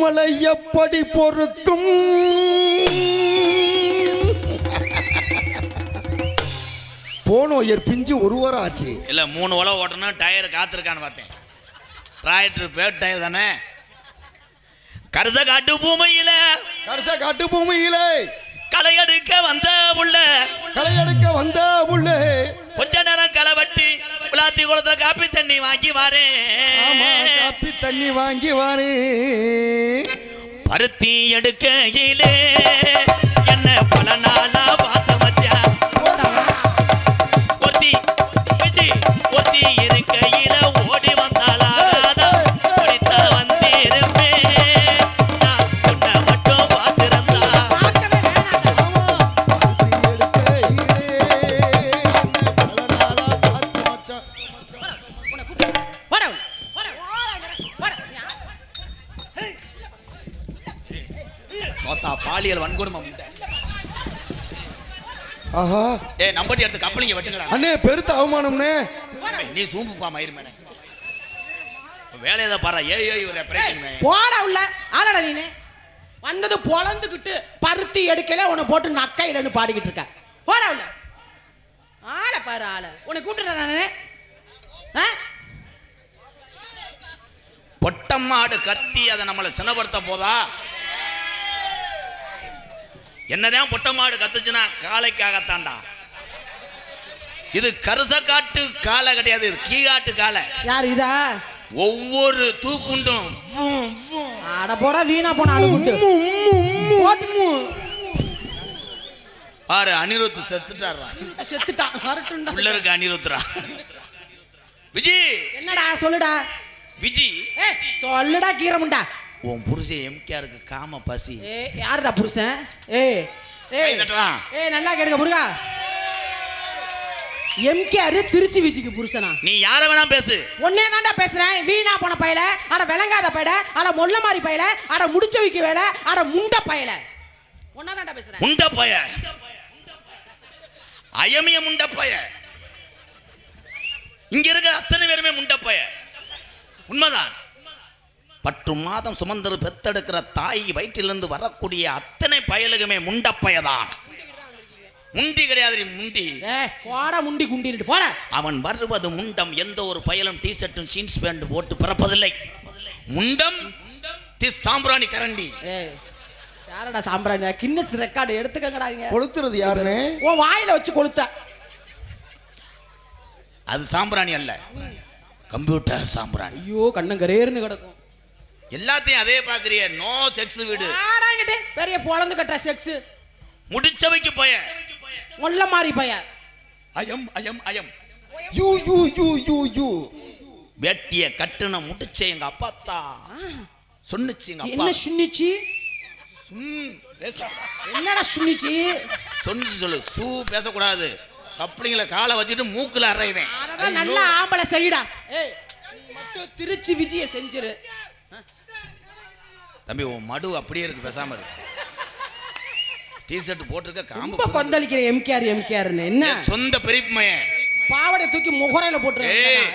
நம்மளை எப்படி பொறுக்கும்? போனோயர் பிஞ்சு ஒரு வாரம் ஆச்சு. இல்ல 3 உலக ஓட்டணும் டயர் காத்திருக்கான்னு பார்த்தேன். டிராக்டர் பேட் டயர் தானே. கரச காட்டு பூமியில களை எடுக்க வந்த புள்ள கொஞ்ச நேரம் களை வெட்டி விளாத்தி குளத்துல காப்பி தண்ணி வாங்கி வாரே பருத்தி எடுக்கையிலே என்ன பல நாளா பார்த்த மச்சான். ஒத்தி இருக்கையில ஓடி வந்தாளா குடித்த வந்திருப்பேன் நான் உன்னை மட்டும் பார்த்திருந்தா. பாலியல் வன்கொடுமை நம்பட்டி எடுத்து கப்பலிங்க வெட்டுங்களா அண்ணே, பெருத்த அவமானம்னே. நீ சூம்புப்பா மயிர் மேன வேலையை பாரு. போடா உள்ள ஆளடா நீனு வந்தது பொழந்துக்கிட்டு பருத்தி எடுக்கல உன்னை போட்டு நக்கையிலன்னு பாடிக்கிட்டு இருக்க. போடா உள்ள ஆளை பாரு. ஆளை உன்னை கூப்பிட்டுறேன் நானே. பொட்டம்மாடு கத்தி அதை நம்மளை சின்னப்படுத்த போதா? என்னதான் பொட்டமாடு கத்துச்சுன்னா காளைக்காகத்தாண்டா. இது கருச காட்டு காலை கிடையாது, இது கீகாட்டு காலை. யார் இதா? ஒவ்வொரு தூக்குண்டும் அட போடா வீணா போன அழுகுண்டு பாரு. அனிருத் செத்துட்டாரா? செத்துட்டான். உள்ள இருக்க அனிருத்ரா. விஜி என்னடா சொல்லுடா. விஜி சொல்லுடா கீரமுண்டா. உன் புருஷன் எம்கேருக்கு காம பசி. யாருடா புருஷன்? நல்லா கேடுங்க முருகா. எம்கேஆர் திருச்சி விஜிக்கு புருஷனா? நீ யார வேணா பேசு. ஒன்னே தான்டா பேசுறேன். வீணா போன பயல, அட விளங்காத பயல, அட மொல்ல மாதிரி பயல, அட முடிச்ச வைக்க வேலை, அட முண்ட பயல. ஒன்னா தான்டா பேசுறேன். முண்ட பய அயமிய முண்ட பய. இங்க இருக்கிற அத்தனை பேருமே முண்ட பய. உண்மைதான். 10 மாதம் சுமந்தரு பெத்தெடுக்கிற தாய் வயிற்றிலிருந்து வரக்கூடிய அத்தனை பயலுக்குமே முண்டப்பயதான். முண்டி கிடையாது, முண்டி. போடா முண்டி குண்டிட்டு போட. அவன் வருவது முண்டம். எந்த ஒரு பயலும் டீ-ஷர்ட்டும் ஜீன்ஸ் பேண்ட் போட்டு பிறப்பதில்லை. முண்டம் சாம்பிராணி கரண்டி. யாரடா சாம்பிராணி? Guinness record எடுத்துக்கங்கடா. கொளுத்துறது யாருன்னு உன் வாயில வச்சு கொளுத்த. அது சாம்பிராணி அல்ல, கம்ப்யூட்டர் சாம்பிராணி. ஐயோ கண்ணங்கரேர்னு கிடக்கும். எல்லாத்தையும் அதே பாக்குறிய. நோ செக்ஸ் வீடு. ஆடாங்கிட்டே பெரிய பொளந்து கட்ட செக்ஸ். முடிச்சவைக்கு போய மொல்ல மாதிரி பய. அயம் you you you you you வெட்டிய கட்டுன முடிச்ச எங்க அப்பாத்தா சொன்னுச்சு. எங்க அப்பா என்ன சுன்னிச்சு? என்னடா சுன்னிச்சு? சொன்னு சொல்லு. சூ பேசக்கூடாது. கப்பலிங்கள காலை வச்சுட்டு மூக்குல அறைவேன். அதான் நல்லா ஆம்பளை செய்யடா. மட்டும் திருச்சி விஜய செஞ்சிரு. தம்பி உன் மடு அப்படியே இருக்கு, பேசாம இருக்கு. டீ-ஷர்ட் போட்டுருக்க காம்பு கொந்தளிக்கிற எம்கேஆர்னு. என்ன சொந்த பெரியப்பையன் பாவடை தூக்கி முகரையில போட்டுருவேன்.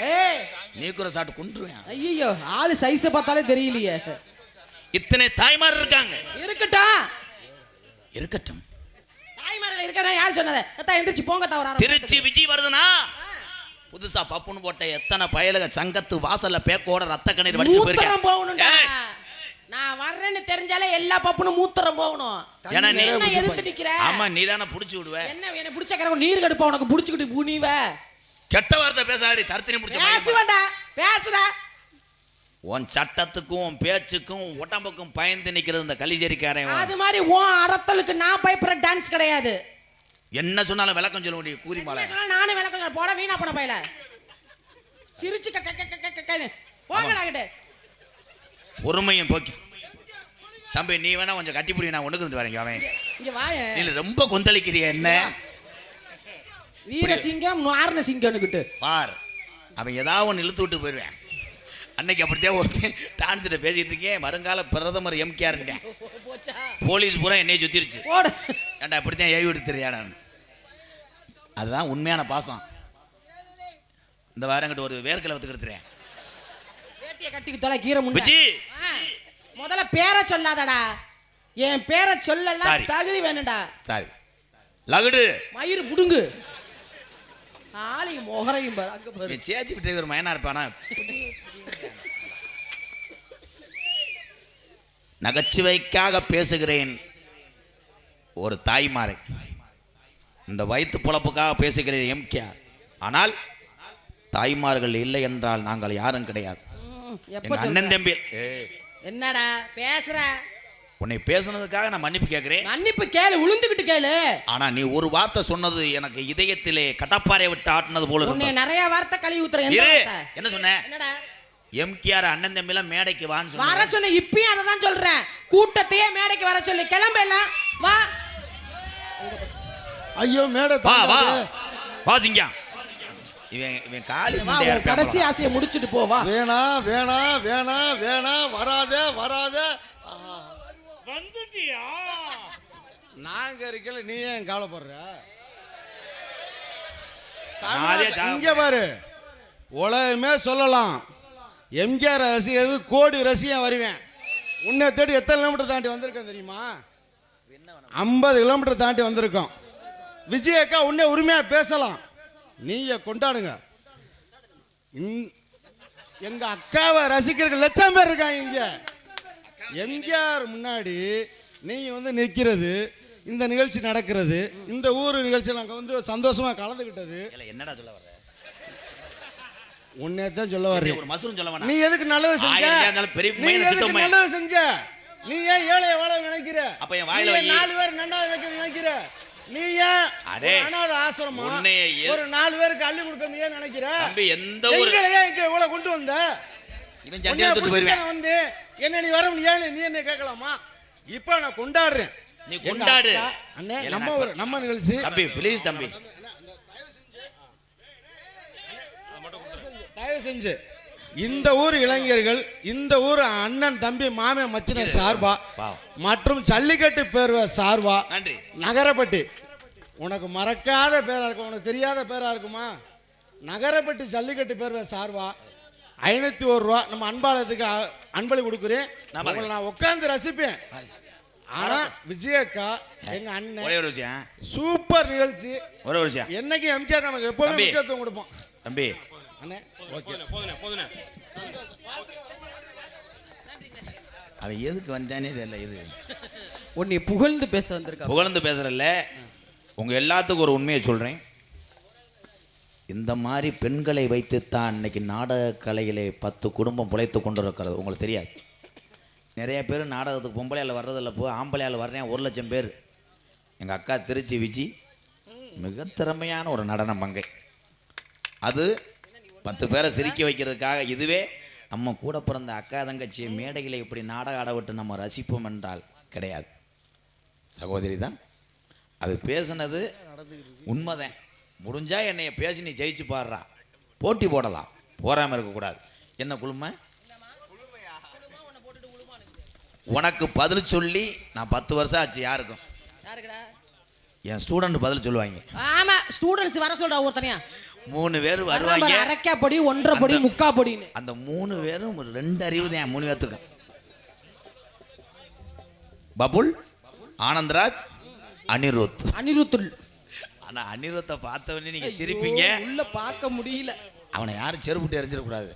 நீக்குற சாட்டு கொண்டுருவேன். ஐயோ ஆளு சைஸ பார்த்தாலே தெரியலையே. இத்தனை தாய்மார் இருக்காங்க. இருக்கட்டும். தாய்மார்கள் இருக்கா? யார் சொன்னது? எந்திரிச்சு போங்க. தவறா திருச்சி விஜய் வருதுனா புதுசா பப்புன்னு போட்ட எத்தனை பயலுக சங்கத்து வாசல்ல பேக்கோட ரத்த கண்ணீர் வடிச்சு போயிருக்கேன். போகணும்டா. நான் வர்றேன்னு தெரிஞ்சாலே எல்லா பப்புனும் மூத்திரம் போகணும். ஏன்னா நீ என்ன எதிர்த்து நிக்கிற? ஆமா நீ தான புடிச்சு விடுவ. என்ன புடிச்சக்கற நீர் கடுப்பா உனக்கு புடிச்சிட்டு பூனிவ. கெட்ட வார்த்தை பேசாதடி. தர்த்தினி புடிச்ச பேசுவடா. பேசுடா. உன் சட்டத்துக்கும் உன் பேச்சுக்கும் உடம்புக்கும் பயந்து நிக்கிறது இந்த கலிஜேரிக்காரன். அது மாதிரி உன் அரத்தலுக்கு நான் பயப்படுற டான்ஸ் கிடையாது. என்ன சொன்னாலும் விளக்கம் சொல்ல முடியும். கூதி மாலை நானும் விளக்கம் சொல்ல. போட வீணா போன பையல சிரிச்சு போகலாகிட்டே பொறுமையும் போக்கி. தம்பி நீ வேணா கொஞ்சம் கட்டிப்பிடி, நான் ஒண்ணுக்கு வரேங்க. அவன் இங்க வாய. நீ ரொம்ப கொந்தளிக்கிறிய. என்ன வீரசிங்கம் நாரண சிங்கம்னுக்கிட்டு பார். அவன் ஏதாவது ஒன்று இழுத்து விட்டு போயிடுவேன். அன்னைக்கு அப்படித்தான் ஒருத்தன் டான்ஸ்கிட்ட பேசிட்டு இருக்கேன். வருங்கால பிரதமர் எம்கேஆர்ன்ட்டேன். போலீஸ் பூரா என்னைய சுத்திருச்சு. ஏன்டா அப்படித்தான் ஏவி எடுத்துறியாடான்னு. அதுதான் உண்மையான பாசம். இந்த வாரங்கிட்ட ஒரு வேர்க்கலை வத்துக்கு எடுத்துறேன். கட்டிக்கு தொலை கீரை முன்ன விஜி முதல்ல பேரை சொல்லாதடா. என் பேரை சொல்லலாம் Sorry. தகுதி வேணும்டா. சாரி லகுடு மயிறு புடுங்கு. ஆளையும் முகரையும் பாரு அங்க பாரு. சேச்சி விட்டு ஒரு மயனா இருப்பானா. நகைச்சுவைக்காக பேசுகிறேன் ஒரு தாய்மாரை, இந்த வயிற்று பொழப்புக்காக பேசுகிறேன் எம்கேஆர். ஆனால் தாய்மார்கள் இல்லை என்றால் நாங்கள் யாரும் கிடையாது. எங்க அண்ணன் தம்பி. என்னடா பேசுற? உன்னை பேசுனதுக்காக நான் மன்னிப்பு கேட்கிறேன். மன்னிப்பு கேளு, உளுந்துகிட்டு கேளு. ஆனா நீ ஒரு வார்த்தை சொன்னது எனக்கு இதயத்திலே கட்டப்பாறை விட்டு ஆட்டினது போல உன்னை இருக்கு. நிறைய வார்த்தை கழுவி ஊத்துற. என்ன சொன்ன? என்னடா எம்கேஆர் அண்ணன் தம்பிலாம் மேடைக்கு வான்னு வர சொன்ன. சொன்ன. இப்பயும் அதை தான் சொல்றேன். கூட்டத்தையே மேடைக்கு வர சொல்லு. கிளம்ப எல்லாம் வா. ஐயோ மேடை வா வா தாண்டாதே. வா சிங்கம். இவன் காலி வா, உன் கடைசி ஆசையை முடிச்சிட்டு போ. வா. வேணா வேணா வேணா வேணா வராதே வராதே. வந்துட்டியா? நாங்க இருக்கல, நீ ஏன் கவலைப்படுற? இங்க பாரு, உலகமே சொல்லலாம் எம்கேஆர் ரசிகர் கோடி ரசிகன் வருவேன். உன்னை தேடி எத்தனை கிலோமீட்டர் தாண்டி வந்திருக்கேன் தெரியுமா? 50 கிலோமீட்டர் தாண்டி வந்திருக்கோம். விஜய் அக்கா உன்னை உரிமையா பேசலாம், நீங்க கொண்டாடுங்க. எங்க அக்காவை ரசிக்கிறதுக்கு லட்சம் பேர் இருக்காங்க இங்க. எம்கேஆர் முன்னாடி நீங்க வந்து நிற்கிறது, இந்த நிகழ்ச்சி நடக்கிறது, இந்த ஊர் நிகழ்ச்சியில் நாங்கள் வந்து சந்தோஷமா கலந்துக்கிட்டது. என்னடா சொல்ல வர? உன்னே தான் சொல்ல வர்றேன். ஒரு மசூரும் சொல்ல வேணாம். நீ எதுக்கு நல்லது செஞ்ச? நீ எதுக்கு நல்லது செஞ்ச? நீ ஏன் ஏழை வாழ நினைக்கிற? அப்ப என் வாயில வை. 4 பேர் நன்னா வைக்க நினைக்கிற? நீ ஏன் அனாத ஆசிரமம் ஒரு 4 பேருக்கு அள்ளி கொடுக்க நீ ஏன் நினைக்கிற? தம்பி எந்த ஒரு எங்களையே இங்க இவ்வளவு கொண்டு வந்த? இவன் சண்டை எடுத்துட்டு போயிடுவேன். வந்து என்ன நீ வர நீ என்ன கேட்கலாமா? இப்ப நான் கொண்டாடுறேன். நீ கொண்டாடு அண்ணே. நம்ம நிகழ்ச்சி. தம்பி ப்ளீஸ் தம்பி தயவு செஞ்சு இந்த ஊர் இளைஞர்கள், இந்த ஊர் அண்ணன் தம்பி மாமே மச்சினர் சார்பா மற்றும் ஜல்லிக்கட்டு பேர்வ சார்பா நன்றி. நகரப்பட்டி உனக்கு மறக்காத பேரா இருக்கும், உனக்கு தெரியாத பேரா இருக்குமா? நகரப்பட்டி ஜல்லிக்கட்டு பேர்வ சார்பா 501 ரூபா நம்ம அன்பாலயத்துக்கு அன்பளி கொடுக்குறேன். நான் உட்கார்ந்து ரசிப்பேன். ஆனா விஜயக்கா எங்க அண்ணன் ஒரே ஒரு விஷயம், சூப்பர் நிகழ்ச்சி. ஒரே ஒரு விஷயம், என்னைக்கு எம்கேஆர் நமக்கு எப்பவுமே முக்கியத்துவம் கொடுப்போம். தம்பி அண்ணே ஓகே. அவன் எதுக்கு வந்தானே தெரியல. இது உன்னை புகழ்ந்து பேச வந்திருக்க. புகழ்ந்து பேசுறல்ல, உங்க எல்லாத்துக்கும் ஒரு உண்மையை சொல்றேன். இந்த மாதிரி பெண்களை வைத்துத்தான் இன்னைக்கு நாடக கலையிலே 10 குடும்பம் பிழைத்து கொண்டு இருக்கிறது. உங்களுக்கு தெரியாது. நிறைய பேர் நாடகத்துக்கு பொம்பளையால் வர்றதில்ல, ஆம்பளையால் வர்றேன் 1 லட்சம் பேர். எங்கள் அக்கா திருச்சி விஜி மிக திறமையான ஒரு நடன மங்கை. அது 10 பேரை சிரிக்க வைக்கிறதுக்காக. இதுவே நம்ம கூட பிறந்த அக்கா தங்கச்சியை மேடையில் இப்படி நாடகம் ஆட விட்டு நம்ம ரசிப்போம் என்றால் கிடையாது. சகோதரி தான் அது பேசுனது உண்மைதான். முடிஞ்சா என்னைய பேசி நீ ஜெயிச்சு பாடுறா, போட்டி போடலாம், போறாமல் இருக்கக்கூடாது. என்ன குழுமை? உனக்கு பதில் சொல்லி நான் 10 வருஷம் ஆச்சு. யாருக்கும்? என் ஸ்டூடெண்ட் பதில் சொல்லுவாங்க. ஆமா, ஸ்டூடெண்ட்ஸ் வர சொல்றா ஒருத்தனையா. 3 பேர் வருவாங்க. அரைக்கா பொடி, 1.5 பொடி, 3/4 பொடின்னு. அந்த 3 பேரும் 2 அறிவு தான். 3 பேர்த்துக்கு பபுல், ஆனந்தராஜ், அனிருத். ஆனா அனிருத்தை பார்த்தவனே நீங்க சிரிப்பீங்க. உள்ள பார்க்க முடியல. அவனை யாரும் செருப்புட்டு எறிஞ்சிடக்கூடாது.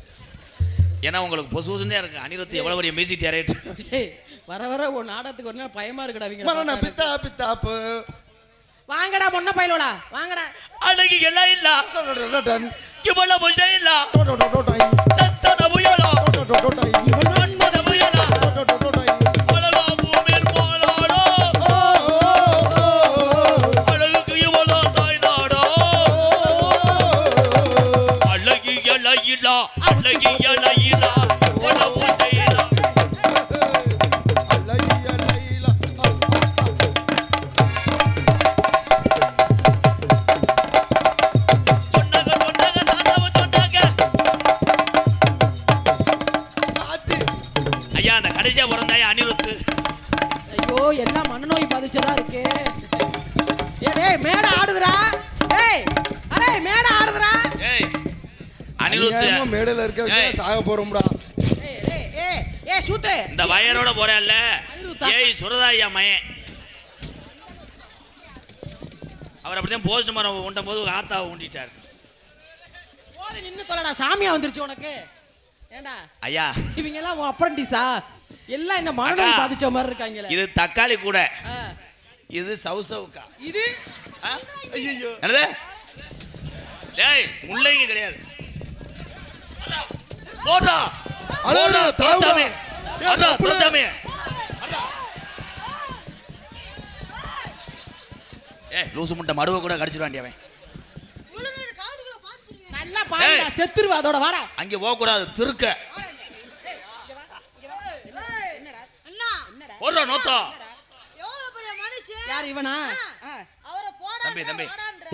ஏன்னா உங்களுக்கு பொசுதான் இருக்கு. அனிருத் எவ்வளவு பெரிய மியூசிக் டைரக்டர். வர வர ஒரு நாடகத்துக்கு ஒரு நாள் பயமா இருக்குடா. பித்தா பித்தாப்பு வாங்கடா பொண்ண பையலோடா, வாங்கடா. அழகி எல்லாம் இல்ல இவ்வளவு புல்ஜா இல்ல சத்தன புயலா மன்மத புயலா அழகா பூமியில் போலாடோ அழகுக்கு இவ்வளோ தாய் நாடோ அழகி எல்லாம் அழகி எல்லாம் இவ்வளவு புல்ஜா அனிருத். ஐயோ, எல்லாம் மனநோய் பாதிச்சதா இருக்கு. டேய் மேட ஆடுதுடா. டேய் அடே மேட ஆடுதுடா. ஏய் அனிருத் மேடையில இருக்க சாக போறோம்டா. ஏய் ஏய் சூத்து இந்த வயரோட போறேன்ல அனிருத்தா. ஏய் சுரதாயா மயன் அவர் அப்படிதான் போஸ்ட் மரம் உண்டும் போது ஆத்தாவை உண்டிட்டார். போது நின்னு தொலைடா, சாமியா வந்துருச்சு உனக்கு. ஏண்டா ஐயா இவங்க எல்லாம் அப்ரண்டிஸா? எல்லாம் என்ன மனநோய் பாதிச்ச மாதிரி இருக்காங்களே. இது தக்காளி கூட, ஆ. இது சவுசவுக்கா. இது ஐயோ என்னது? டேய் முள்ளங்கி கிடையாது. போடா அழகுடா, தாவுடா. தோச்சாமி. அடா தோச்சாமி. ஏய் லூசு முட்டை மடுவை கூட கடிச்சிடுவாண்டி அவன். நல்லா பாருடா, செத்துருவா அதோட. வாடா அங்கே போக கூடாது, திருக்க. போடுறா நோத்தா. யார் இவனா? தம்பி தம்பி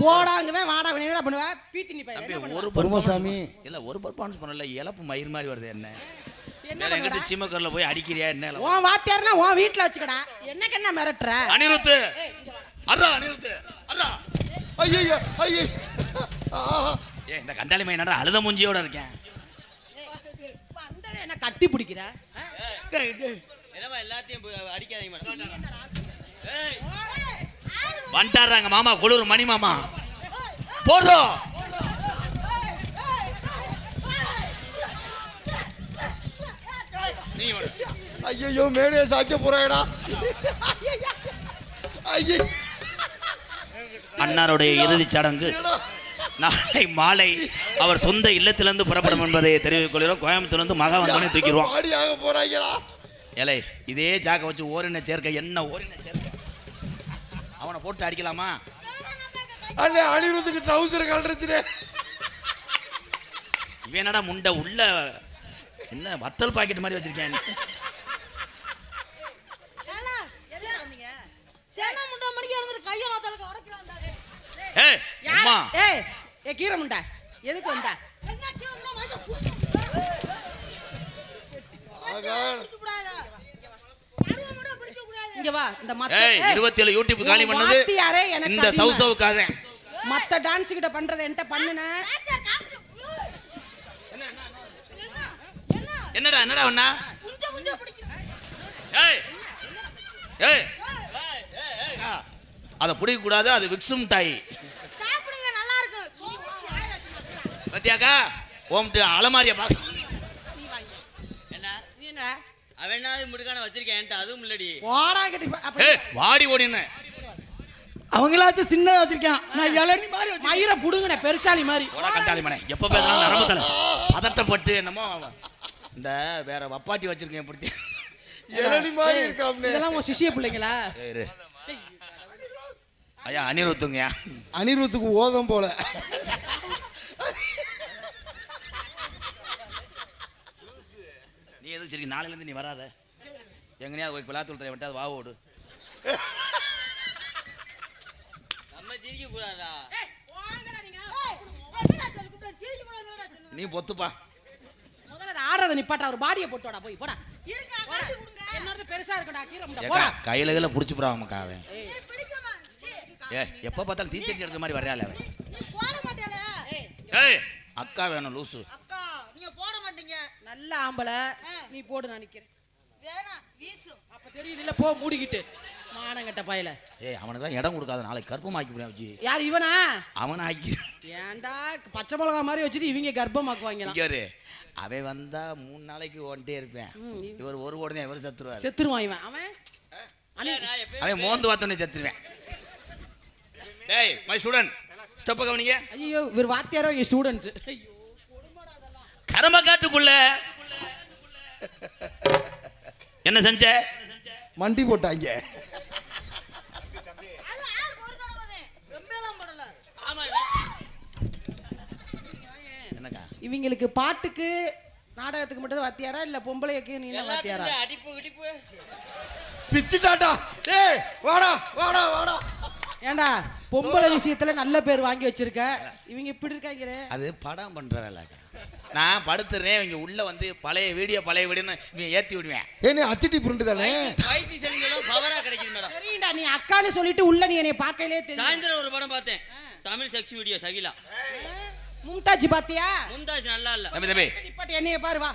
போடாங்கவே வாடா. என்னடா பண்ணுவ? பீத்தி நீ தம்பி பையன் ஒரு பொறுமசாமி இல்ல ஒரு பர்ஃபார்மன்ஸ் பண்ணல, இலப்பு மயிர் மாதிரி வருது. என்ன என்ன வேற எங்கிட்ட சீமக்கர்ல போய் அடிக்கிறியா என்ன? உன் வாத்தியார்னா உன் வீட்ல வச்சுக்கடா. என்னக்கு என்ன மிரட்டுற? அனிருத்து அடா அனிருத்து அடா. ஐயோ ஐயோ ஏய் இந்த கண்டாளி மைய நடா அழுத மூஞ்சியோட இருக்கேன். அந்த என்ன கட்டி பிடிக்கிற? என்னமா எல்லாத்தையும் அடிக்காதீங்க மேடம். வந்துட்டாராங்க மாமா, குளிர் மணி மாமா. போடுறோம். நீ ஐயோ மேடையை சாய்க்க போறாடா. ஐயோ அன்னாருடைய இறுதிச் சடங்கு நாளை மாலை அவர் சொந்த இல்லத்திலிருந்து புறப்படும் என்பதை தெரிவித்துக் கொள்கிறோம். கோயம்புத்தூர்லேருந்து மகா வந்தோடனே தூக்கிடுவோம். பாடியாக போறாங்கடா. ஏலே இதே ஜாக்க வச்சு ஓரின சேர்க்க என்ன ஓரின சேர்க்க அவனை போட்டு அடிக்கலாமா? அண்ணே அனிருத்துக்கு ட்ரவுசர் கலந்துருச்சுனே. இவன் என்னடா முண்டை உள்ள என்ன வத்தல் பாக்கெட் மாதிரி வச்சிருக்கேன். ஏய் அம்மா ஏய் ஏ கீரை முண்டா, எதுக்கு வந்த? இங்க வா. இந்த மத்த ஏய் 27 யூடியூப் காலி பண்ணது வாத்தியாரே எனக்கு இந்த அதிகமா. சவுசவுக்காக. மத்த டான்ஸ் கிட்ட பண்றத என்கிட்ட பண்ணுன. என்னடா என்னடா அண்ணா? ஏய் ஏய் அதை பிடிக்க கூடாது, அது விக்ஸும் டாய். பத்தியாக்கா ஓம்ட்டு அலமாரியை பார்க்க. என்ன நீ என்ன அவன் என்ன முடுக்கான வச்சிருக்கேன் என்கிட்ட, அதுவும் இல்லடி. ஓடா கட்டி அப்படி ஏய் வாடி ஓடின்னு அவங்களாச்சும் சின்னதா வச்சிருக்கேன், நான் இளநி மாதிரி வச்சிருக்கேன். மயிரை புடுங்கன பெருச்சாலி மாதிரி. ஓடா கண்டாளி மனே. எப்போ பேசுறாலும் நரம்பு தலை பதட்டப்பட்டு என்னமோ இந்த வேற வப்பாட்டி வச்சிருக்கேன். எப்படி இளநி மாதிரி இருக்காம்னே. இதெல்லாம் உன் சிஷ்ய பிள்ளைங்களா? இரு. ஐயா அனிருத்துங்கயா. அனிருத்துக்கு ஓதம் போல. நீ எதுக்கு சரி நாளையிலேருந்து நீ வராத. எங்கனையாவது போய் பிளாத்தூள் தர விட்டாது வா ஓடு. நம்ம சிரிக்க கூடாதா? நீ பொத்துப்பா. முதல்ல ஆடுறத நிப்பாட்டா, ஒரு பாடியை போட்டோடா போய் போடா. என்னோட பெருசா இருக்குடா கீரை முண்டை போடா. கையில கையில புடிச்சு போறான் மக்கா அவன். ஏ எப்போ பார்த்தாலும் தீச்சட்டி எடுக்கிற மாதிரி வரையால அவன். ஏய் அக்கா வேணும் லூசு. நல்ல ஆம்பளை நீ போடு, நான் நிக்கிறேன். அப்ப தெரியுது இல்ல, போ மூடிக்கிட்டு மானங்கட்ட பயல. ஏய் அவனுக்கு தான் இடம் கொடுக்காத, நாளைக்கு கர்ப்பமாக்கி போறேன் வச்சு. யார் இவனா? அவனை ஆக்கி. ஏன்டா பச்சை மிளகா மாதிரி வச்சுட்டு இவங்க கர்ப்பமாக்குவாங்களாம். இங்க வரு. அவன் வந்தா 3 நாளைக்கு ஓன்ட்டே இருப்பேன். இவர் ஒரு ஓடு தான் இவர் செத்துருவார். செத்துருவான் இவன். அவன் நான் எப்பயும் அவன் மோந்து வாத்தோன்னே செத்துருவேன். டேய் மை ஸ்டூடண்ட் ஸ்டெப் கவனிங்க. ஐயோ இவர் வாத்தியாரோ இங்க ஸ்டூடண்ட்ஸ். ஐயோ கரமக்காட்டுக்குள்ள என்ன செஞ்ச? மண்டி போட்டாங்க. என்னக்கா இவங்களுக்கு பாட்டுக்கு நாடகத்துக்கு மட்டும் வாத்தியாரா இல்ல பொம்பளைக்கு நீ என்ன வாத்தியாரா? எல்லாத்துக்கும் அடிப்பு கிடிப்பு. பிச்சுட்டாட்டா. ஏய் வாடா வாடா வாடா. ஏண்டா பொம்பளை விஷயத்துல நல்ல பேர் வாங்கி வச்சிருக்க, இவங்க இப்படி இருக்காங்களே. அது படம் பண்ற வேலைக்கா. நான் படுத்துறேன், இவங்க உள்ள வந்து பழைய வீடியோன்னு இவன் ஏத்தி விடுவேன். ஏனே அச்சிட்டி பிரிண்ட் தானே. வயிற்று செல்லிங்களும் பவரா கிடைக்குது மேடம். சரிடா நீ அக்கான்னு சொல்லிட்டு உள்ள நீ என்னை பார்க்கலே தெரியும். சாயந்தரம் ஒரு படம் பார்த்தேன், தமிழ் செக்ஸ் வீடியோ சகிலா. மும்தாஜ் பாத்தியா? மும்தாஜ் நல்லா இல்ல. தம்பி தம்பி நிப்பாட்டி என்னைய பாரு வா.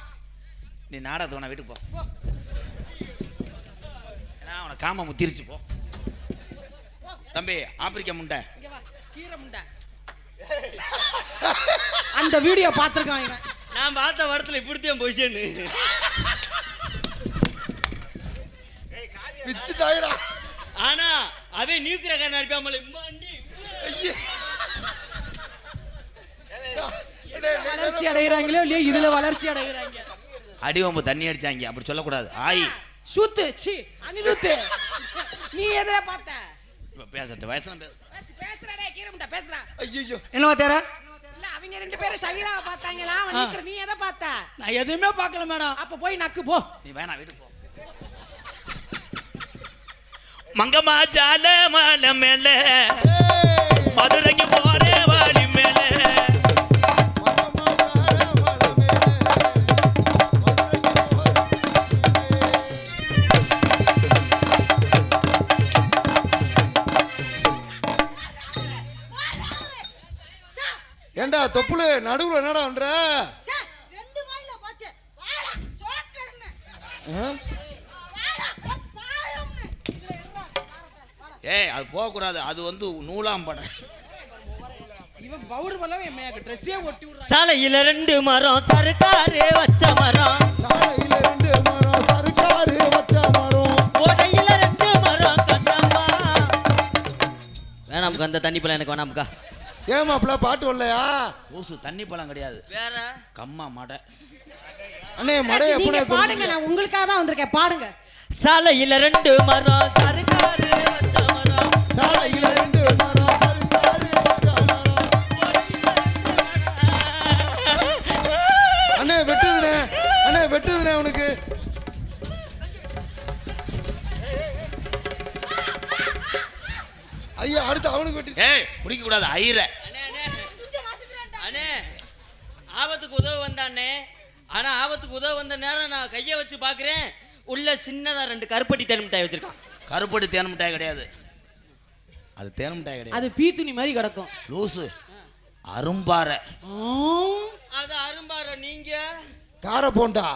நீ நாடகத்தை வேணா வீட்டுக்கு போ. ஏன்னா அவனை காம முத்திருச்சு போ. தம்பி ஆப்பிரிக்கா முண்டை இங்க வா, கீரை முண்டை. அந்த வீடியோ பார்த்திருக்கான் இவன். நான் பார்த்த படத்துல இப்படித்தான் பொசிஷன். பிச்சு தாயடா. ஆனா அவன் நியூக்கிரகாரன் இருப்பாமல இம்மாண்டி. வளர்ச்சி அடைகிறாங்களோ இல்லையோ இதுல வளர்ச்சி அடைகிறாங்க. அடிவம்பு தண்ணி அடிச்சாங்க, அப்படி சொல்லக்கூடாது. ஆயி சூத்து சி அனிருத்து, நீ எதை பார்த்த? பேசட்டு வயசுல பேசுறடா கீரை முண்டை பேசுறா. ஐயோ என்ன வாத்தியாரா? இல்ல அவங்க ரெண்டு பேரும் ஷகிலாவை பார்த்தாங்களா? அவன் நிக்கிற, நீ எதை பார்த்த? நான் எதுவுமே பார்க்கல மேடம். அப்ப போய் நக்கு போ. நீ வேணா வீட்டுக்கு போ. மங்கம்மா ஜால மால மேல மதுரைக்கு போற வாடி மேல ஏண்டா தொப்புளு நடுவுல என்னடா பண்ற? ரெண்டு வாயில போச்சு. வாடா சோக்கர்னு. ஆ? வாடா பாயம்னு. இதுல என்னடா காரத்தை? வாடா. ஏய் அது போகக்கூடாது, அது வந்து நூலாம் படம். இவன் பவுடர் பண்ணவே என் ட்ரெஸ்ஸே ஒட்டி விடுறான். சாலையில 2 மரம் சர்க்காரு வச்ச மரம், சாலையில 2 மரம் சர்க்காரு வச்ச மரம். ஓடையில 2 மரம் கண்ணம்மா. வேணாம்க்கா, அந்த தண்ணி பழம் எனக்கு வேணாம்க்கா. ஏன் மாப்பிள்ள பாட்டு வரலையா? ஊசு தண்ணி பழம் கிடையாது, வேற கம்மா மடை. அண்ணே மடைய நீங்க எப்படி பாடுங்க, நான் உங்களுக்காக தான் வந்திருக்கேன், பாடுங்க. சாலையில 2 மரம் சர்க்காரு வச்ச மரம், சாலையில 2 மரம் சர்க்காரு வச்ச மரம். அண்ணே வெட்டுதுனே, அண்ணே வெட்டுதுனே உனக்கு. ஐயா அடுத்து அவனுக்கு வெட்டி. ஏய் குடிக்க கூடாது ஐர. அண்ணே ஆபத்துக்கு உதவ வந்தானே. ஆனா ஆபத்துக்கு உதவ வந்த நேரம் நான் கையை வச்சு பாக்குறேன், உள்ள சின்னதா 2 கருப்பட்டி தேன் மிட்டாய் வச்சிருக்கான். கருப்பட்டி தேன் மிட்டாய் கிடையாது, அது தேன் மிட்டாய் கிடையாது. அது பீத்துணி மாதிரி கிடக்கும். லூசு அரும்பாறை. அது அரும்பார நீங்க. கார போண்டா.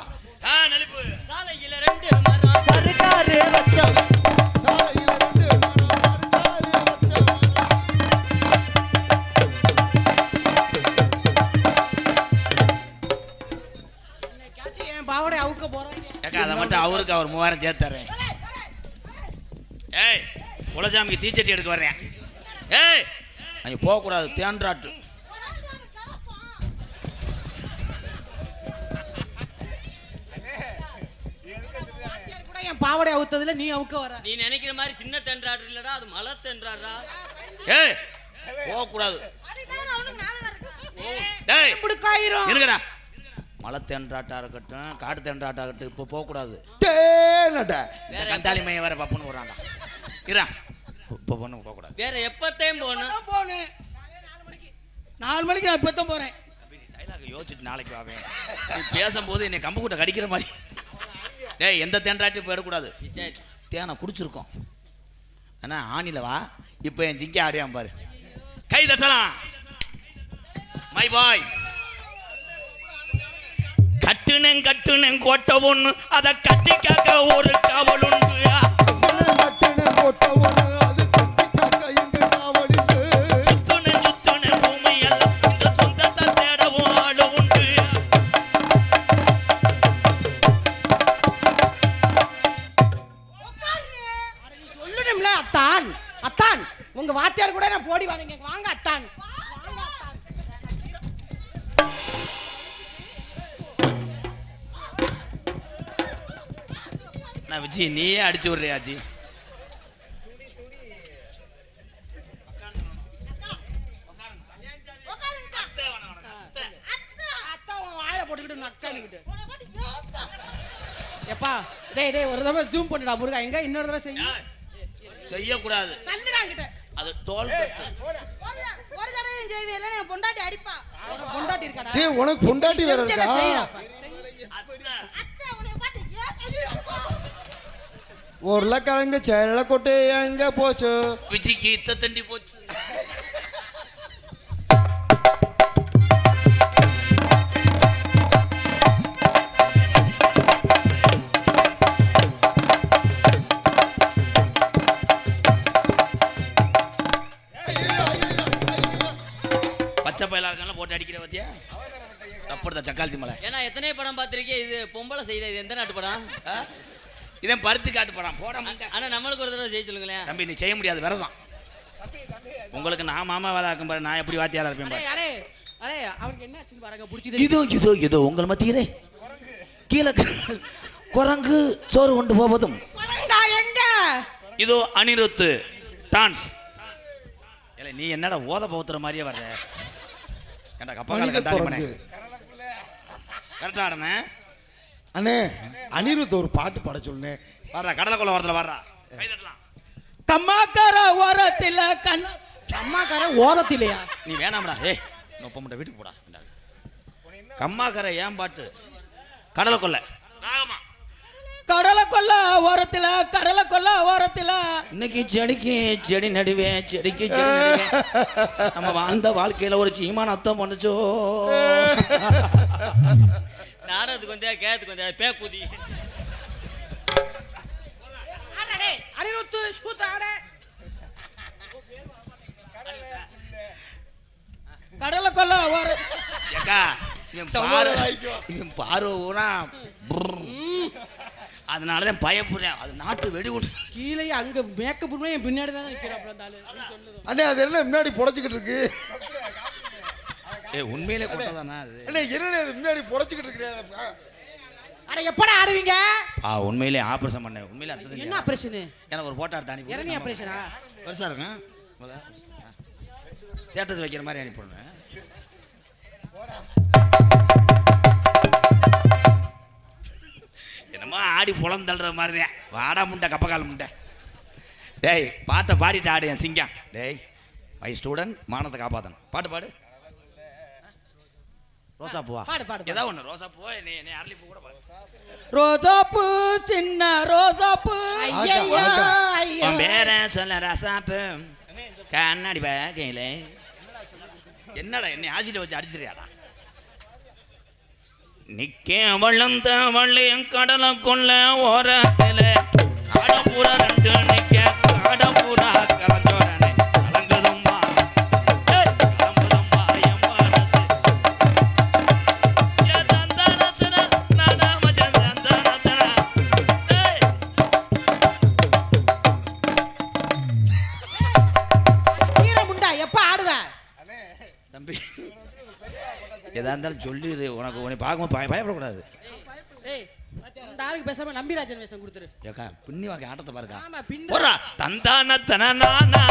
நெளிப்பு. சாலையில 2 மரம் சர்க்காரு வச்ச சாலையில 2 மரம் சர்க்காரு வச்ச மரம். இன்னைக்காச்சும் என் பாவடை அவுக்க போறாங்க. ஏக்கா அதை மட்டும் அவருக்கு அவர் 3000 சேர்த்து தர்றேன். ஏய் குலசாமிக்கு தீச்சட்டி எடுக்க வர்றேன். ஏய் அங்கே போகக்கூடாது, தேன்றாட்டு. வாத்தியார் கூட என் பாவடை அவுத்ததுல நீ அவுக்க வர. நீ நினைக்கிற மாதிரி சின்ன தென்றாடு இல்லடா, அது மலை தென்றாடுறா. ஏய் போகக்கூடாது. அதுதான் அவனுக்கு நாளா இருக்கு. டேய் புடுக்காயிரும். இருக்கடா. மலை தேன்றாட்டா இருக்கட்டும், காட்டு தேன்றாட்டா இருக்கட்டும், இப்போ போகக்கூடாது. தேனடா. கந்தாளி மையம் வேற பப்புன்னு போடுறான்டா. இரா இப்போ பொண்ணு போகக்கூடாது. வேற எப்பத்தையும் போகணும். நான் போனேன் 4 மணிக்கு, நான் இப்போ தான் போறேன். டைலாக் யோசிச்சுட்டு நாளைக்கு வாவேன். நீ பேசும்போது என்னை கம்பு கூட்ட கடிக்கிற மாதிரி. டேய் எந்த தேன்றாட்டும் இப்போ எடுக்கக்கூடாது. தேனை குடிச்சிருக்கோம். அண்ணா ஆணில வா, இப்போ என் ஜிங்கி ஆடியான் பாரு. கை தட்டலாம் மை பாய். கட்டுனேன் கோட்டை ஒண்ணு, அதை கட்டி காக்க ஒரு காவல் உண்டு. கட்டின போட்ட ஒண்ணு அது கட்டி காக்க எங்க காவலிட்டு. சுத்துனேன் பூமி எல்லாம் இந்த சொந்தத்தை தேடவும் ஆளு உண்டு. அட நீ சொல்லணும்ல அத்தான். அத்தான் உங்க வாத்தியார் கூட நான் போடி வாங்க, வாங்க அத்தான். வாங்க அத்தான். நான் விஜி நீயே அடிச்சு விடுறியா ஜி? அத்தான் உன் வாயில போட்டுக்கிட்டு நக்கானிக்கிட்டு. எப்பா டேய் டேய் ஒரு தடவை ஜூம் பண்ணுடா முருகா. எங்க இன்னொரு தடவை செய்யக்கூடாது, தள்ளுறாங்கிட்ட. அது தோல் கட்டு. ஒரு தடவையும் செய்வேல, என் பொண்டாட்டி அடிப்பா. பொண்டாட்டி இருக்காடா? டேய் உனக்கு பொண்டாட்டி வேற இருக்கா? அத்தை உன்னை பாட்டு ஏன் சொல்லிருப்பா? உருளைக்கிழங்கு செல்ல கொட்டை எங்க போச்சு? விஜிக்கு இத்த தண்டி போச்சு. தக்காளி மலை. ஏன்னா எத்தனை படம் பார்த்திருக்கேன், இது பொம்பளை செய்த, இது எந்த நாட்டு படம்? இதன் பருத்தி காட்டு படம் போட மாட்டேன். ஆனா நம்மளுக்கு ஒரு தடவை செய்ய சொல்லுங்களேன். தம்பி நீ செய்ய முடியாது, விரதம். உங்களுக்கு நான் மாமா வேலை ஆக்கும் பாரு, நான் எப்படி வாத்தியாரா இருப்பேன் பாரு. அடே அடே அவனுக்கு என்ன ஆச்சுன்னு பாருங்க. பிடிச்சிட்டு இதோ உங்கள் மத்தியிலே கீழே குரங்கு சோறு கொண்டு போவதும் குரங்கா எங்க? இதோ அனிருத்து டான்ஸ். இல்லை நீ என்னடா ஓத பௌத்துற மாதிரியே வர்ற. ஏண்டா கப்பா மனித கண்டாடி பண்ணே குரங்கு. கரெக்டா ஆடனே. அண்ணே அனிருத் ஒரு பாட்டு பாட சொல்லுனே. வர்றா கடலை கொள்ள வரதுல வர்றா. கை தட்டலாம். கம்மாக்கார ஓரத்தில் அம்மாக்கார ஓதத்திலையா? நீ வேணாம்டா. ஏய் நொப்ப முட்டை வீட்டுக்கு போடா. கம்மாக்கரை ஏன் பாட்டு கடலை கொள்ள ராகமா. கடலை கொல்ல ஓரத்தில் கடலை கொல்ல ஓரத்தில் இன்னைக்கு செடிக்கு செடி நடுவேன், செடிக்கு செடி நடுவேன். நம்ம வாழ்ந்த வாழ்க்கையில ஒரு சீமான அர்த்தம் பண்ணுச்சோ. நாடகத்துக்கு வந்தா கேத்துக்கு வந்தா பேக்குதி. அடடே அனிருத்து சூத்தாட கடலை கொல்ல ஓர ஏக்கா சமாதானம் இவன் பார்வனா அதனாலதான் பயப்படுறேன். அது நாட்டு வெடிகுண்டு. கீழே அங்க மேக்கப் பண்ணி என் பின்னாடி தானே நிற்கிறாப்புல அந்த ஆளு. நீ சொல்லுது. அண்ணே அது என்ன முன்னாடி புடைச்சிக்கிட்டு இருக்கு? ஏ உண்மையிலே கொட்டதானா அது? அண்ணே என்ன அது முன்னாடி புடைச்சிக்கிட்டு இருக்கிறேன்? அட எப்படா ஆடுவீங்க? உண்மையிலே ஆபரேஷன் பண்ணேன். உண்மையிலே அர்த்தம் என்ன ஆபரேஷன்? எனக்கு ஒரு போட்டோ எடுத்து அனுப்பி. இரணி ஆபரேஷனா? பெருசா இருக்கும். ஸ்டேட்டஸ் வைக்கிற மாதிரி அனுப்பிடுறேன். என்னமோ ஆடி புலந்தள்ளுற மாதிரி தான். வாடா முண்டை கப்பக்கால் முண்டை. டேய் பாட்டை பாடிட்டு ஆடு என் சிங்கம். டேய் மை ஸ்டூடெண்ட் மானத்தை காப்பாற்றணும். பாட்டு பாடு. ரோசா பூவா? பாடு பாடு. ஏதாவது ஒன்று. ரோசா பூவா என்ன அரளி பூ கூட பாடு. ரோசாப்பூ சின்ன ரோசாப்பூ. ஐயோ ஐயோ. உன் பேர சொல்ல ரசாப்பு கண்ணாடி பேக்கையில. என்னடா என்னை ஆசிட்ட வச்சு அடிச்சிருக்கியாடா? நிக்க வளர்ந்த வள்ளியும் கடலை கொள்ள ஓரத்தில் காடப்பூரா ரெண்டு நிக்க காடப்பூரா கலஞ்சோரனே கலங்குதம்மா கலங்குதம்மா என் மனசு. ஏ தந்தனத்தன நானாம சந்தனத்தன. வீர முண்டா எப்ப ஆடுவ? தம்பி எதா இருந்தாலும் சொல்லிடு. உன்னை பார்க்கும்போது பயப்படக்கூடாது. ஏய் இந்த ஆளுக்கு பேசாம நம்பிராஜன் வேஷம் கொடுத்துரு. ஏக்கா பின்னி வாக்க ஆட்டத்தை பாருக்கா. ஆமா பின்ன. போறா தந்தானத்தன நானா.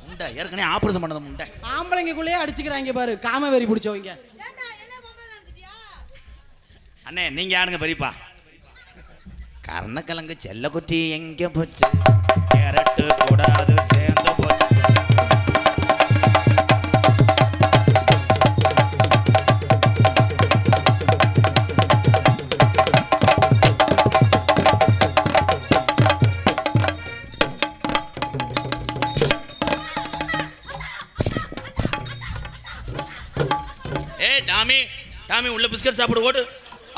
முண்டை ஏற்கனவே ஆபரேஷன் பண்ணது முண்டை. ஆம்பளைங்களுக்குள்ளேயே அடிச்சுக்கிறாங்க பாரு காமவெறி பிடிச்சவங்க. ஏண்டா என்ன பொம்பளை நினைச்சிட்டியா? அண்ணே நீங்க ஆடுங்க பெரியப்பா. கர்ணக்கிழங்கு செல்லக்குட்டி எங்க போச்சு? கேரட்டு கூடாது சேர்ந்து போச்சு. ஏய் டாமி டாமி உள்ள பிஸ்கட் சாப்பிடு ஓடு.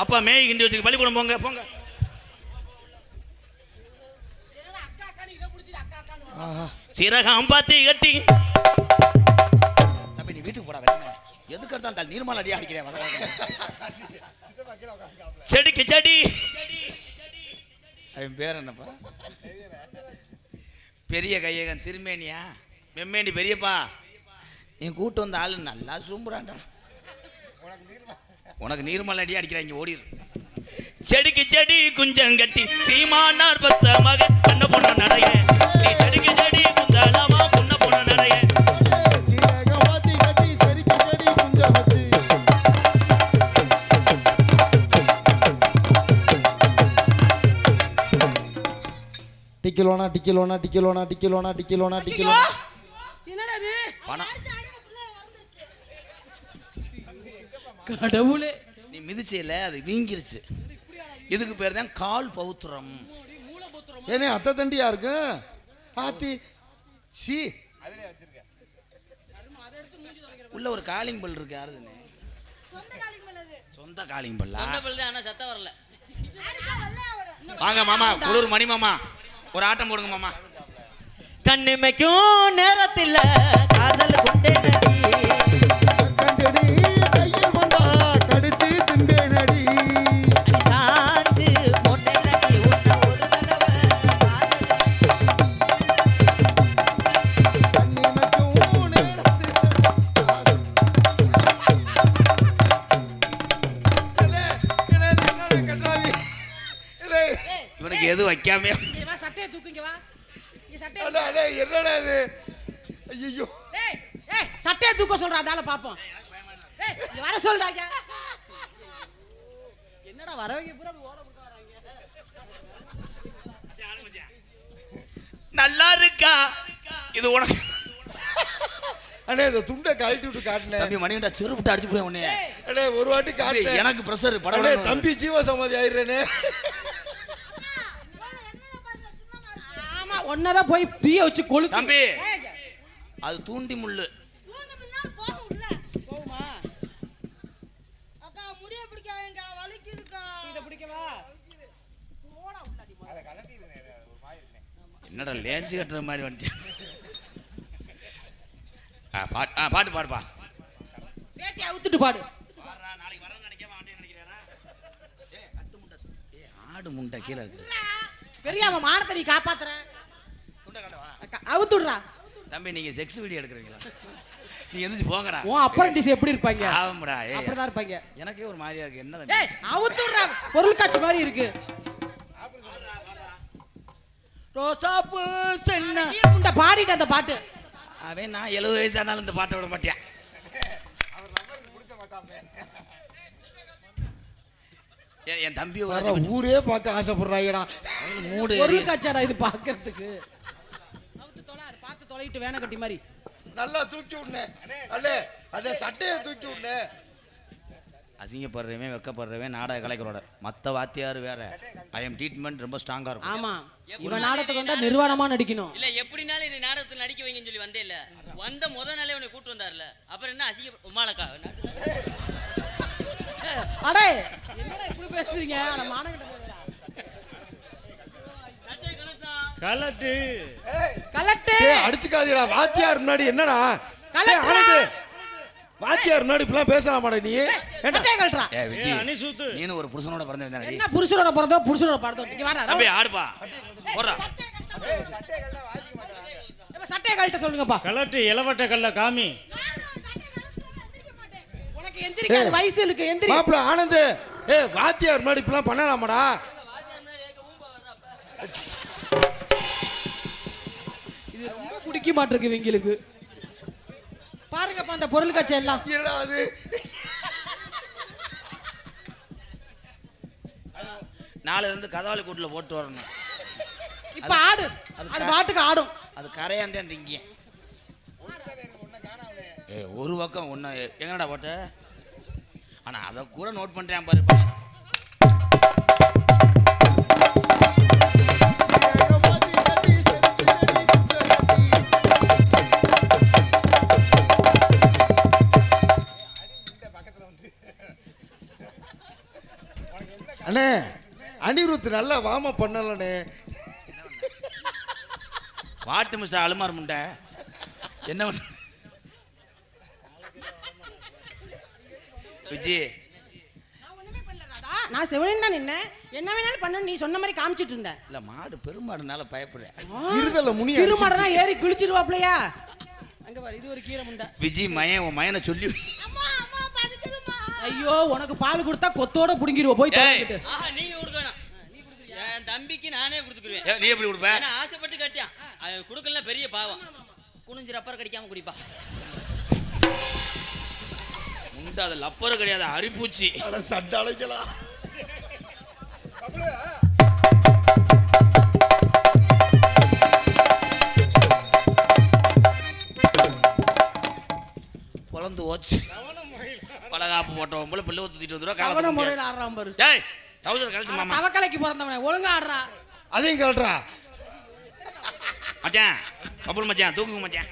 அப்பா மேய் கிண்டி வச்சுக்க பள்ளிக்கூடம் போங்க போங்க. சிறகம் பாத்தி கட்டி. தம்பி நீ வீட்டுக்கு போடா. வேணாமே எதுக்கு எடுத்தால் நீர்மால் அடியா அடிக்கிறேன். செடிக்கு செடி. அவன் பேர் என்னப்பா? பெரிய கையகன் திருமேனியா மெம்மேனி பெரியப்பா. நீ கூட்டு வந்த ஆளு நல்லா சூம்புறான்டா. உனக்கு நீர்மல் அடி அடிக்கிறாங்க ஓடிடு. செடிக்கு செடி குஞ்சம் கட்டி சீமானார் பத்த மக கண்ண பொண்ண நடைய. நீ செடிக்கு செடி குந்தளமா பொண்ண பொண்ண நடைய. சீரகவாதி கட்டி செடிக்கு செடி குஞ்சம் வச்சு. டிக்கிலோனா டிக்கிலோனா டிக்கிலோனா டிக்கிலோனா டிக்கிலோனா டிக்கிலோனா. என்னடா இது? பணம் அடிச்ச அடியில புள்ள வளர்ந்துருச்சு. கடவுளே. நீ மிதிச்சையில் அது வீங்கிருச்சு. இதுக்கு பேர் தான் கால் பௌத்திரம். ஏனே அத்தை தண்டியா இருக்கு ஆத்தி சி. உள்ள ஒரு காலிங் பல் இருக்கு. யாருதுன்னு சொந்த காலிங் மேல அது. சொந்த காளிங்க பல்லா. சொந்த பிள்ளை ஆனா சத்தம் வரல. அடிச்சா வெள்ளையா வரும். வாங்க மாமா, குளூர் மணி மாமா, ஒரு ஆட்டம் போடுங்க மாமா. கண்ணிமைக்கும் நேரத்தில் காதல் கொண்டே நடி கண்டடி கையில் வந்தா கடிச்சு திம்பேனடி. அடி சாஞ்சு போட்டே நடி உன்னை ஒரு தடவை கண்ணிமைக்கும் நேரத்தில் காதல். இல்லை, இல்லை, இது என்னடா கன்றாவி? இல்லை, இவனுக்கு எது வைக்காம இங்க வா, சட்டையை தூக்குங்க வா. இங்க சட்டையை அண்ணா, அண்ணா, என்னடா இது? ஐயையோ. ஏய், ஏய், சட்டையை தூக்க சொல்றா, அதால பாப்போம். ஏய், இங்க வர சொல்றாங்க. என்னடா வரவங்க பூரா ஓட விட்டு வராங்க. நல்லா இருக்கா இது உனக்கு? அண்ணே, இந்த துண்டை கழட்டி விட்டு காட்டுனேன். தம்பி மணிகண்டா செருப்புட்டு அடிச்சு போய் உடனே. அண்ணே, ஒரு வாட்டி காட்டுனேன். எனக்கு பிரஷர் அண்ணே, படம். தம்பி ஜீவ சமாதி ஆயிடுறேனே. ஆமா, ஒன்னதான் போய் தீய வச்சு கொளுத்து. தம்பி. ஏங்க, அது தூண்டி முள்ளு. தூண்டு பின்னால் போகும் உள்ள. போகுமா? அக்கா முடிய பிடிக்காதீங்க, வலிக்குதுக்கா. இத பிடிக்கவா? போடா உள்ளாடி போடா. என்னடா லேஞ்சு கட்டுற மாதிரி வந்துட்டு. பாட்டு பாடுப்பா. வேட்டி அவுத்துட்டு பாடு. நாளைக்கு வரேன்னு நினைக்காம ஆட்டே நினைக்கிறேனா? ஆடு முண்டை கீழே இருக்கு. பெரியாம மானத்தை நீ காப்பாத்துற. முண்டை காட்டவா? அவுத்துடுறா. தம்பி நீங்க செக்ஸ் வீடியோ எடுக்கிறீங்களா? நீ எந்திரிச்சு போங்கடா. உன் அப்ரண்டிஸ் எப்படி இருப்பாங்க? ஆமாடா. அப்படிதான் இருப்பாங்க. எனக்கே ஒரு மாதிரியா இருக்கு. என்ன தம்பி? ஏய், அவுத்துடுறா. பொருள் காட்சி மாதிரி இருக்கு. ரோசாப்பூ சென்ன முண்டை பாடிட்டு அந்த பாட்டு. அவன் நான் 70 வயசு ஆனாலும் இந்த பாட்டை விட மாட்டேன். என் தம்பி வர ஊரே பார்க்க ஆசைப்படுறாங்கடா. மூடு பொருள் காட்சியாடா இது பாக்குறதுக்கு. அவுத்து தொலை, அதை பார்த்து தொலைட்டு வேணை கட்டி மாதிரி. நல்லா தூக்கி விடனே. அல்லே, அந்த சட்டையை தூக்கி விடனே. அசிங்கப்படுறவன் வெக்கப்படுறவன் நாடக கலைக்கிறோட மற்ற வாத்தியார் வேற. ஐஎம் ட்ரீட்மெண்ட் ரொம்ப ஸ்ட்ராங்கா இருக்கும். ஆமா, இவன் நாடகத்துக்கு வந்தா நிர்வாணமா நடிக்கணும். இல்ல எப்படினாலும் இந்த நாடகத்தில் நடிக்க வைங்கன்னு சொல்லி வந்தே இல்ல. வந்த முத நாளே உன்னை கூட்டு வந்தார்ல, அப்புறம் என்ன அசிங்க உமாலக்கா அடே, என்னடா இப்படி பேசுறீங்க? அட மானங்கிட்ட போறடா. கலட்டு கலட்டு. ஏய், அடிச்சுக்காதீடா. வாத்தியார் முன்னாடி என்னடா? கலட்டுடா. ஆனந்து, வாத்தியார் முன்னாடி இப்பெல்லாம் பேசலாமாடா நீ? ஏண்டா? சட்டையை கழட்டுறா. விஜய் அணி சூத்து நீனு ஒரு புருஷனோட பிறந்தவன். என்ன புருஷனோட பிறந்தோ புருஷனோட பிறந்தோ? இங்க வாடா. தம்பி ஆடுப்பா போடுறா. இப்ப சட்டையை கழட்ட சொல்லுங்கப்பா. கலட்டு இளவட்ட கல்ல காமி. உனக்கு எந்திரிக்காத வயசு இருக்கு, எந்திரி. மாப்பிள ஆனந்து, ஏய், வாத்தியார் முன்னாடி இப்பெல்லாம் பண்ணலாமாடா? இது ரொம்ப பிடிக்க மாட்டிருக்கு இவங்களுக்கு. பாருங்கப்பா அந்த பொருள் காட்சி எல்லாம். என்னடா அது? நாளைல இருந்து கதவாளி கூட்டுல போட்டு வரணும். இப்ப ஆடு, அது பாட்டுக்கு ஆடும். அது கரையாந்தே திங்க. ஒரு பக்கம் ஒன்று எங்கடா போட்ட? ஆனா அதை கூட நோட் பண்றேன் பாரு. அண்ணே, அனிருத் நல்லா வாம பண்ணலண்ணே. வாட்டு மிஸ்டர் அலுமார் முண்டை என்ன பண்ண விஜய்? நான் செவனின் தான் நின்னேன். என்ன வேணாலும் பண்ண நீ சொன்ன மாதிரி காமிச்சிட்டு இருந்த. இல்ல மாடு பெருமாடுனால பயப்படுறேன். இருதல்ல முனி சிறு மாடனா ஏறி கிழிச்சிருவாப்லையா? அங்க பாரு, இது ஒரு கீரை முண்டை. விஜய் உன் மயனை சொல்லி. அம்மா அம்மா பசிக்குதும்மா. ஐயோ, உனக்கு பால் கொடுத்தா கொத்தோட புடுங்கிடுவோம். போய் தொலைக்கிட்டு. ஆஹா நீங்க கொடுக்கணும். என் தம்பிக்கு நானே கொடுத்துக்குருவேன். நீ எப்படி கொடுப்ப? ஏன்னா ஆசைப்பட்டு கட்டியான். அது கொடுக்கல பெரிய பாவம். குனிஞ்சு ரப்பர் கடிக்காம குடிப்பா. முண்டை அது லப்பரும் கிடையாது, அரிப்பூச்சி. அட சட்டை அழைக்கலாம். பொழந்து ஓச்சு. பலகாப்பு போட்டவன் போல பிள்ளை ஊத்திட்டு வந்துடுவா. கவன காலத்து முறையில் ஆடுறான் பாரு. டேய் டவுசர் கழட்டு மாமா. தவக்கலைக்கு பிறந்தவனே ஒழுங்கா ஆடுறா. அதையும் கழட்டுறா. மச்சான் கபூல் மச்சான் தூக்குங்க மச்சான்.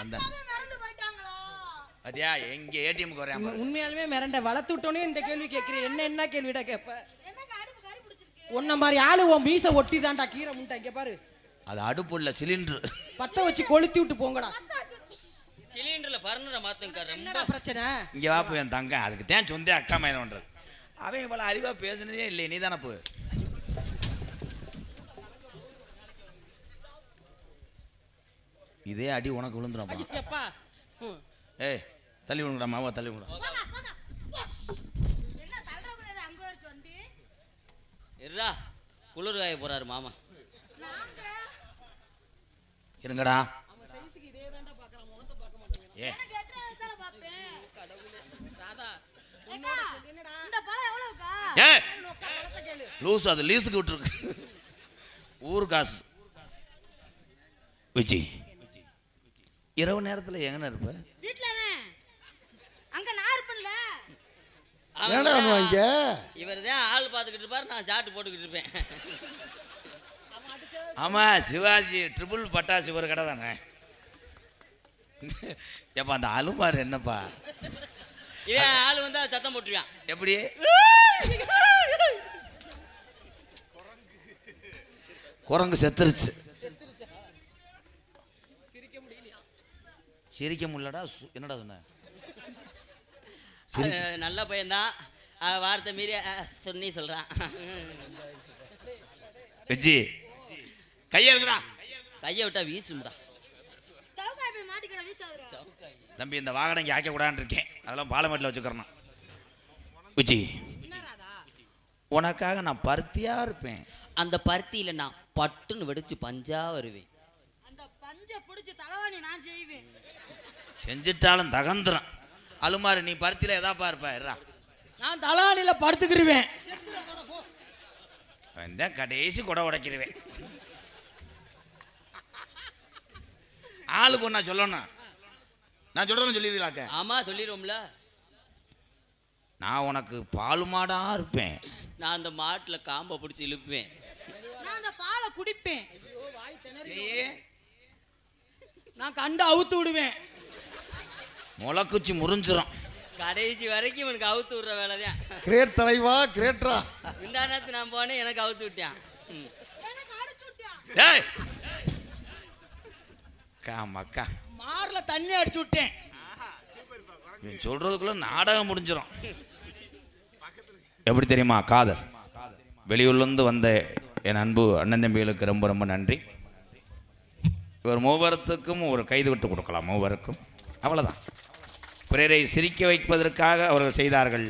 வந்தேன் அக்காவே மிரண்டு போயிட்டாங்களா? அதியா எங்க ஏடிஎம்க்கு வரேன் பாரு. உண்மையாலுமே மிரண்ட வளர்த்து விட்டோன்னே இந்த கேள்வி கேட்கிறேன். என்ன கேள்விடா கேட்ப? என்னங்க அடுப்பு கறி பிடிச்சிருக்கு? உன்ன மாதிரி ஆளு உன் மீசை ஒட்டி தான்டா கீரை முண்டை. இங்க பாரு, அது அடுப்பு இல்ல சிலிண்டர். பத்த வச்சு கொளுத்தி விட்டு போங்கடா. சிலிண்டர்ல பறந்துட மாத்துங்க. என்னடா பிரச்சனை? இங்க வாப்பு என் தங்க அதுக்கு தான் சொந்தே அக்கா மயன் பண்றது. அவன் இவ்வளவு அறிவா பேசுனதே இல்லை. நீ தானே போ. இதே அடி உனக்கு விழுந்துடும். ஐயப்பா. ஏய் தள்ளி விடுங்கடா மாவா தள்ளி விடுடா. போங்க, போங்க. என்ன தள்ளுறக்குள்ள அங்க வர சொண்டி? இருடா, குளிர் காய போறாரு மாமா. நாங்க இருங்கடா. அவன் சைஸ்க்கு இதே தான்டா பார்க்கறான். முகத்தை பார்க்க மாட்டேங்கிறான். ஏ எனக்கு எட்டரை தான பாப்பேன். கடவுளே. ராதா, ஏக்கா, இந்த பழம் எவ்வளவுக்கா? ஏய் நோக்கா பழத்தை கேளு. லூஸ் அது லீஸுக்கு விட்டுருக்கு. ஊர் காசு. விச்சி இரவு நேரத்தில் எங்கன்னு இருப்ப? வீட்லதான். அங்க நான் இருப்பேன்ல. ஏன்டா பண்ணுவாங்க? இவர் தான் ஆள் பார்த்துக்கிட்டு இருப்பாரு, நான் சாட்டு போட்டுக்கிட்டு இருப்பேன். ஆமா சிவாஜி ட்ரிபிள் பட்டாசு ஒரு கடை தானே. எப்பா அந்த அலுமார் என்னப்பா இவன் ஆள் வந்தா சத்தம் போட்டுருவான். எப்படி? குரங்கு செத்துருச்சு. சிரிக்க முடியலடா. என்னடா சொன்ன? நல்ல பையன்தான், வார்த்தை மீறி சொன்னி சொல்றான். விஜி கையை இருக்குடா. கையை விட்டா வீசும்டா. சவுக்காய் போய் மாட்டிக்கிற வீசாதுடா. தம்பி இந்த வாகனம் இங்கே ஆக்க கூடாதுன்னு இருக்கேன். அதெல்லாம் பாலமேட்டில் வச்சுக்கிறேன். விஜி உனக்காக நான் பருத்தியா இருப்பேன். அந்த பருத்தியில நான் பட்டுன்னு வெடிச்சு பஞ்சா வருவேன். அந்த பஞ்ச புடிச்சு தலைவாணி நான் செய்வேன். செஞ்சிட்டாலும் தகந்துறான். அலுமாரி நீ பருத்தியில் எதா பார்ப்பா? நான் தலானில படுத்துக்கிருவேன். அவன் கடைசி கொடை உடைக்கிருவேன். ஆளுக்கு ஒன்றா சொல்லணும். நான் சொல்கிறேன்னு சொல்லிடுவீங்களாக்க? ஆமா சொல்லிடுவோம்ல. நான் உனக்கு பால் மாடா இருப்பேன். நான் அந்த மாட்டுல காம்பை பிடிச்சி இழுப்பேன். நான் அந்த பாலை குடிப்பேன். நான் கண்டு அவுத்து விடுவேன். முளைக்குச்சி முறிஞ்சிரும். கடைசி வரைக்கும் இவனுக்கு அவுத்து விடுற வேலைதான். கிரேட் தலைவா, கிரேட்ரா. இந்த நேரத்து நான் போனேன், எனக்கு அவுத்து விட்டான். எனக்கு அடிச்சு விட்டான். ஏய் மக்கா மார்ல தண்ணி அடிச்சு விட்டேன். நீ சொல்றதுக்குள்ள நாடகம் முடிஞ்சிடும். எப்படி தெரியுமா? காதல் வெளியூர்லேருந்து வந்த என் அன்பு அண்ணன் தம்பிகளுக்கு ரொம்ப ரொம்ப நன்றி. இவர் மூவரத்துக்கும் ஒரு கைது விட்டு கொடுக்கலாம். மூவருக்கும் அவ்வளோதான். பிறரை சிரிக்க வைப்பதற்காக அவர்கள் செய்தார்கள்.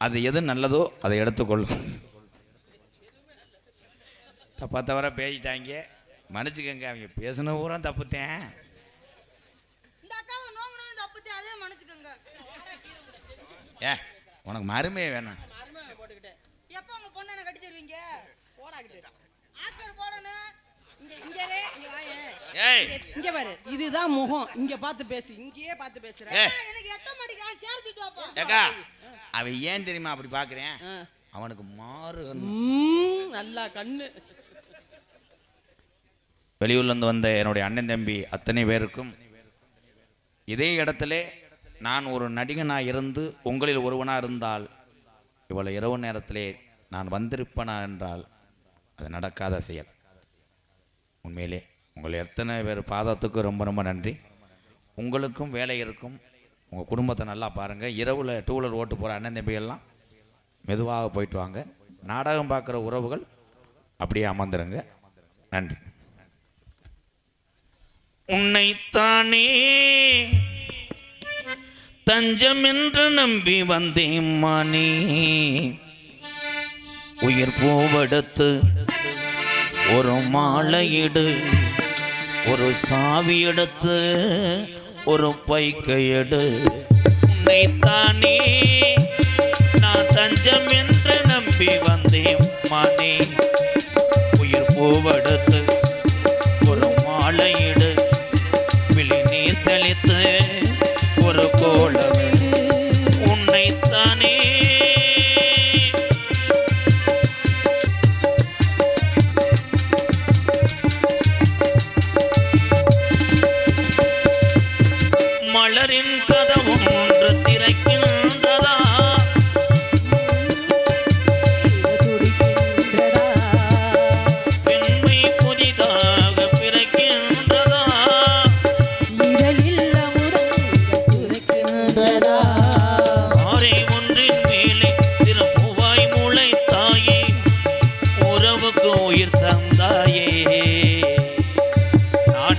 அது எது நல்லதோ அதை எடுத்துக்கொள்ளும். தப்பா தவிர பேசிட்டாங்க, மன்னிச்சுக்கங்க. அவங்க பேசின பூரா தப்புத்தேன். இந்த அக்காவை நோங்கணும் தப்புத்தே, அதே மன்னிச்சுக்கோங்க. ஏ உனக்கு மருமையே வேணும். எப்போ உங்க பொண்ணை என்ன கட்டி தருவீங்க? போடாக்கிட்டு ஆக்கர் போடணும். இங்க வாயே. ஏய் இங்க பாரு, இதுதான் முகம். இங்க பார்த்து பேசு. இங்கேயே பார்த்து பேசுற. ஏய் எனக்கு 8 மணிக்கு சேர்த்துட்டு வாப்பா. ஏக்கா அவன் ஏன் தெரியுமா அப்படி பார்க்குறேன்? அவனுக்கு மாறு நல்லா கண்ணு. வெளியூர்லேருந்து வந்த என்னுடைய அண்ணன் தம்பி அத்தனை பேருக்கும் இதே இடத்துல நான் ஒரு நடிகனாக இருந்து உங்களில் ஒருவனாக இருந்தால் இவ்வளோ இரவு நேரத்திலே நான் வந்திருப்பேனா என்றால் அது நடக்காத செயல். உண்மையிலே உங்கள் எத்தனை பேர் பாதத்துக்கு ரொம்ப ரொம்ப நன்றி. உங்களுக்கும் வேலை இருக்கும். உங்கள் குடும்பத்தை நல்லா பாருங்கள். இரவில் 2 வீலர் ஓட்டு போகிற அண்ணன் தம்பிகள்லாம் மெதுவாக போயிட்டு வாங்க. நாடகம் பார்க்குற உறவுகள் அப்படியே அமர்ந்துருங்க. நன்றி. உன்னைத்தானே தஞ்சம் என்று நம்பி வந்தேன் மானே. உயிர் பூவெடுத்து ஒரு மாலையிடு, ஒரு சாவி எடுத்து ஒரு பைக்கையெடு. உன்னைத்தானே நான் தஞ்சம் என்று நம்பி வந்தேன் மானே. உயிர் பூவெடுத்து ஒரு மாலையிடு, விழி நீர் தெளித்து ஒரு கோலமிடு. உன்னைத்தானே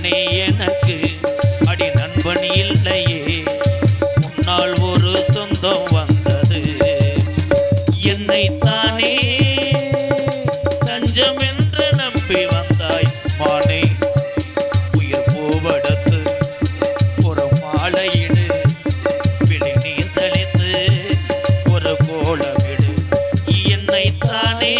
தானே எனக்கு அடி நண்பன் இல்லையே உன்னால் ஒரு சொந்தம் வந்தது என்னை தானே தஞ்சம் என்று நம்பி வந்தாய் மானே உயிர் பூவெடுத்து ஒரு மாலையிடு விழி நீர் தெளித்து ஒரு கோலமிடு என்னை தானே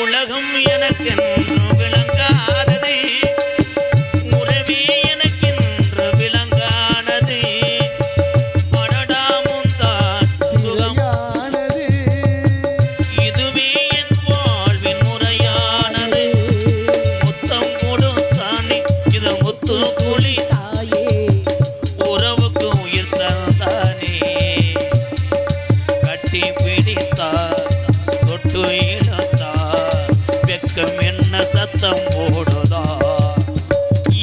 உலகம் எனக்கென்று விளங்காதது உறவே எனக்கென்று விளங்கானது அடடாமும் தான் சுகம் இதுவே என் வாழ்வின் முறையானது முத்தம் கொடுத்தானே இது முத்து குழி உறவுக்கு உயிர் தந்தானே கட்டி பிடித்தார் தொட்டு இழுத்தார் வெக்கம் என்ன சத்தம் போடுதா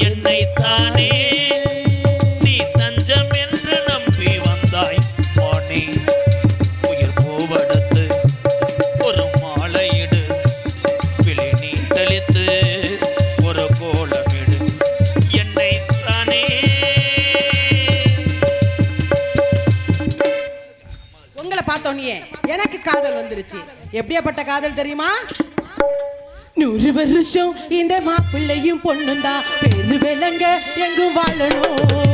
என்னை தானே நீ தஞ்சம் என்று நம்பி வந்தாய் மானே உயிர் பூவெடுத்து ஒரு மாலையிடு விழி நீ தெளித்து ஒரு கோலமிடு என்னை தானே உங்களை பார்த்தோன்னே எனக்கு காதல் வந்துருச்சு. எப்படியாப்பட்ட காதல் தெரியுமா? 100 வருஷம் இந்த மாப்பிள்ளையும் பொண்ணுந்தா பெரு விளங்க எங்கும் வாழணும்.